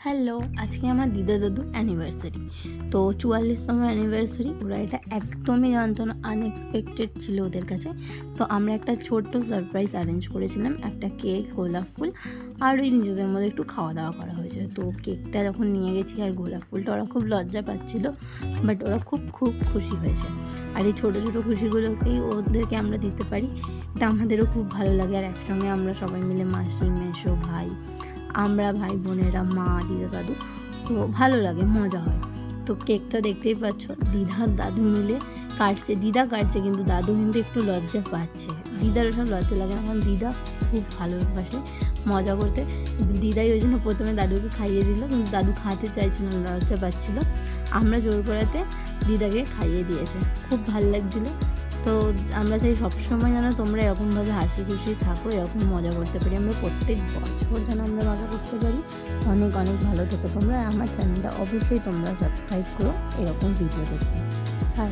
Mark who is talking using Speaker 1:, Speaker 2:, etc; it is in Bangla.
Speaker 1: হ্যালো, আজকে আমার দিদা দাদু অ্যানিভার্সারি। তো ৪৪তম অ্যানিভার্সারি। ওরা এটা একদমই জানতো না, আনএক্সপেক্টেড ছিল ওদের কাছে। তো আমরা একটা ছোট্ট সারপ্রাইজ অ্যারেঞ্জ করেছিলাম, একটা কেক, গোলাপ ফুল আর ওই নিজেদের মধ্যে একটু খাওয়া দাওয়া করা হয়েছে। তো কেকটা যখন নিয়ে গেছি আর গোলাপ ফুলটা, ওরা খুব লজ্জা পাচ্ছিল, বাট ওরা খুব খুব খুশি হয়েছে। আর এই ছোটো ছোটো খুশিগুলোকেই ওদেরকে আমরা দিতে পারি, এটা আমাদেরও খুব ভালো লাগে। আর একসঙ্গে আমরা সবাই মিলে, মাসি, মেসো, ভাই, আমরা ভাই বোনেরা, মা, দিদা, দাদু, তো ভালো লাগে, মজা হয়। তো কেকটা দেখতেই পাচ্ছ, দিদা দাদু মিলে কাটছে। দিদা কাটছে, কিন্তু দাদু কিন্তু একটু লজ্জা পাচ্ছে। দিদার ওসব লজ্জা লাগে না, কারণ দিদা খুব ভালোবাসে মজা করতে। দিদাই ওই জন্য প্রথমে দাদুকে খাইয়ে দিল, কিন্তু দাদু খাতে চাইছিল না, লজ্জা পাচ্ছিল। আমরা জোর করাতে দিদাকে খাইয়ে দিয়েছে, খুব ভালো লাগছিলো। তো আমরা চাই সবসময় যেন তোমরা এরকমভাবে হাসি খুশি থাকো, এরকম মজা করতে পারি। আমরা প্রত্যেক বছর যেন আমরা মজা করতে পারি। অনেক অনেক ভালো থেকো তোমরা। আমার চ্যানেলটা অবশ্যই তোমরা সাবস্ক্রাইব করো এরকম ভিডিও দেখতে। বাই।